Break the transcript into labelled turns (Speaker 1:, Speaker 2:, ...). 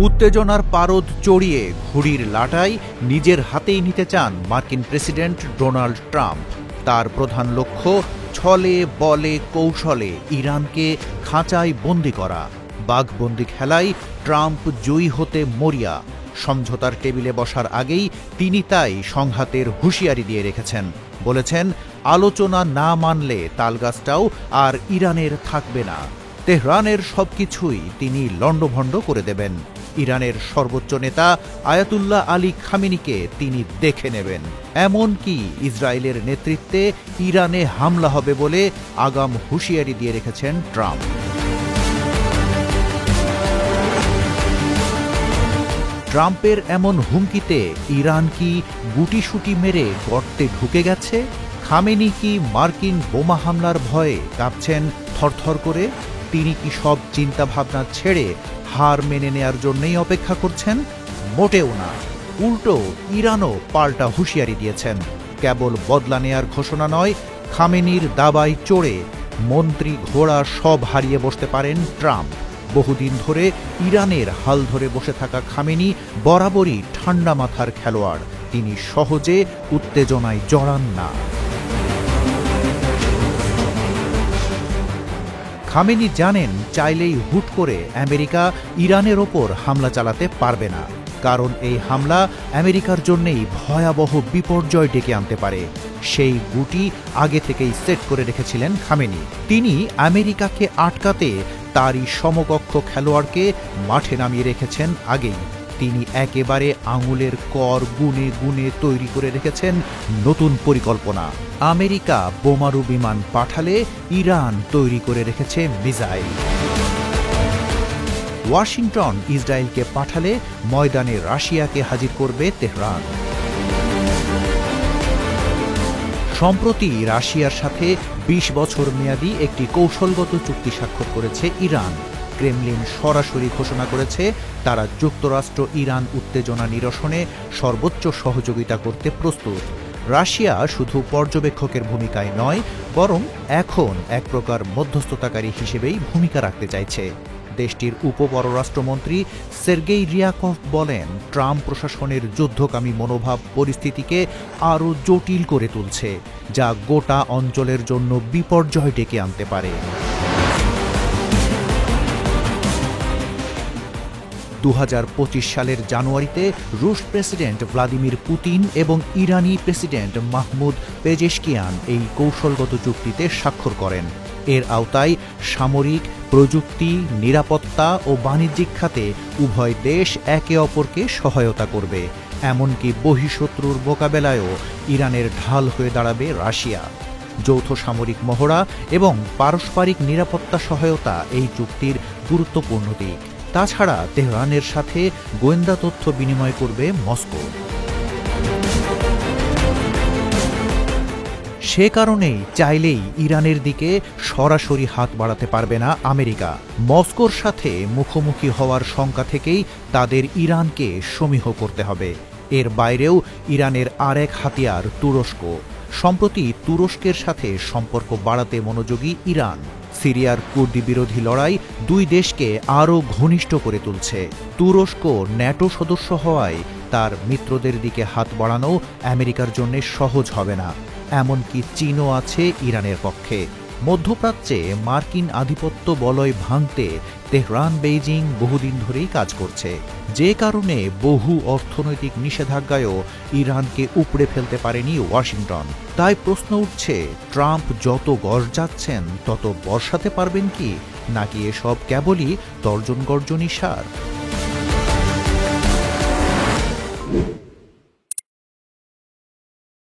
Speaker 1: উত্তেজনার পারদ চড়িয়ে ঘুড়ির লাটাই নিজের হাতেই নিতে চান মার্কিন প্রেসিডেন্ট ডোনাল্ড ট্রাম্প। তার প্রধান লক্ষ্য ছলে বলে কৌশলে ইরানকে খাঁচায় বন্দি করা। বাঘবন্দি খেলায় ট্রাম্প জয়ী হতে মরিয়া। সমঝোতার টেবিলে বসার আগেই তিনি তাই সংঘাতের হুঁশিয়ারি দিয়ে রেখেছেন। বলেছেন, আলোচনা না মানলে তালগাছটাও আর ইরানের থাকবে না। তেহরানের সবকিছুই তিনি লণ্ডভণ্ড করে দেবেন। ইরানের সর্বোচ্চ নেতা আয়াতুল্লাহ আলী খামেনিকে তিনি দেখে নেবেন। এমনকি ইসরায়েলের নেতৃত্বে ইরানে হামলা হবে বলে আগাম হুঁশিয়ারি দিয়ে রেখেছেন ট্রাম্প। ট্রাম্পের এমন হুমকিতে ইরান কি গুটিসুটি মেরে গর্তে ঢুকে গেছে? খামেনি কি মার্কিন বোমা হামলার ভয়ে কাঁপছেন থরথর করে? তিনি কি সব চিন্তাভাবনা ছেড়ে হার মেনে নেয়ার জন্যই অপেক্ষা করছেন? মোটেও না। উল্টো ইরানও পাল্টা হুঁশিয়ারি দিয়েছেন। কেবল বদলা নেয়ার ঘোষণা নয়, খামেনির দাবায় চড়ে মন্ত্রী ঘোড়া সব হারিয়ে বসতে পারেন ট্রাম্প। বহুদিন ধরে ইরানের হাল ধরে বসে থাকা খামেনি বরাবরই ঠান্ডা মাথার খেলোয়াড়। তিনি সহজে উত্তেজনায় জড়ান না। খামেনি জানেন, চাইলেই হুট করে আমেরিকা ইরানের ওপর হামলা চালাতে পারবে না, কারণ এই হামলা আমেরিকার জন্যেই ভয়াবহ বিপর্যয় ডেকে আনতে পারে। সেই গুটি আগে থেকেই সেট করে রেখেছিলেন খামেনি। তিনি আমেরিকাকে আটকাতে তারই সমকক্ষ খেলোয়াড়কে মাঠে নামিয়ে রেখেছেন আগেই। তিনি একেবারে আঙুলের কর গুনে গুনে তৈরি করে রেখেছেন নতুন পরিকল্পনা। আমেরিকা বোমারু বিমান পাঠালে ইরান তৈরি করে রেখেছে মিসাইল। ওয়াশিংটন ইসরায়েলকে পাঠালে ময়দানে রাশিয়াকে হাজির করবে তেহরান। সম্প্রতি রাশিয়ার সাথে ২০ বছর মেয়াদী একটি কৌশলগত চুক্তি স্বাক্ষর করেছে ইরান। ক্রেমলিন সরাসরি ঘোষণা করেছে তারা যুক্তরাষ্ট্র ইরান উত্তেজনা নিরসনে সর্বোচ্চ সহযোগিতা করতে প্রস্তুত। রাশিয়া শুধু পর্যবেক্ষকের ভূমিকায় নয়, বরং এখন এক প্রকার মধ্যস্থতাকারী হিসেবেই ভূমিকা রাখতে চাইছে। দেশটির উপপররাষ্ট্রমন্ত্রী সের্গেই রিয়াকভ বলেন, ট্রাম্প প্রশাসনের যুদ্ধকামী মনোভাব পরিস্থিতিকে আরও জটিল করে তুলছে, যা গোটা অঞ্চলের জন্য বিপর্যয় ডেকে আনতে পারে। ২০২৫ সালের জানুয়ারিতে রুশ প্রেসিডেন্ট ভ্লাদিমির পুতিন এবং ইরানি প্রেসিডেন্ট মাহমুদ পেজেশকিয়ান এই কৌশলগত চুক্তিতে স্বাক্ষর করেন। এর আওতায় সামরিক, প্রযুক্তি, নিরাপত্তা ও বাণিজ্যিক খাতে উভয় দেশ একে অপরকে সহায়তা করবে। এমনকি বহিঃশত্রুর মোকাবেলায়ও ইরানের ঢাল হয়ে দাঁড়াবে রাশিয়া। যৌথ সামরিক মহড়া এবং পারস্পরিক নিরাপত্তা সহায়তা এই চুক্তির গুরুত্বপূর্ণ দিক। তাছাড়া তেহরানের সাথে গোয়েন্দা তথ্য বিনিময় করবে মস্কো। সে কারণেই চাইলেই ইরানের দিকে সরাসরি হাত বাড়াতে পারবে না আমেরিকা। মস্কোর সাথে মুখোমুখি হওয়ার শঙ্কা থেকেই তাদের ইরানকে সমীহ করতে হবে। এর বাইরেও ইরানের আরেক হাতিয়ার তুরস্ক। সম্প্রতি তুরস্কের সাথে সম্পর্ক বাড়াতে মনোযোগী ইরান। সিরিয়ার কুর্দি বিরোধী লড়াই দুই দেশকে আরও ঘনিষ্ঠ করে তুলছে। তুরস্ক ন্যাটো সদস্য হওয়ায় তার মিত্রদের দিকে হাত বাড়ানো আমেরিকার জন্য সহজ হবে না। এমনকি চীনও আছে ইরানের পক্ষে। মধ্যপ্রাচ্যে মার্কিন আধিপত্য বলয় ভাঙতে তেহরান বেইজিং বহুদিন ধরেই কাজ করছে, যে কারণে বহু অর্থনৈতিক নিষেধাজ্ঞায়ও ইরানকে উপড়ে ফেলতে পারেনি ওয়াশিংটন। তাই প্রশ্ন উঠছে, ট্রাম্প যত গর্জাচ্ছেন তত বর্ষাতে পারবেন কি, নাকি এসব কেবলই তর্জন গর্জনই সার?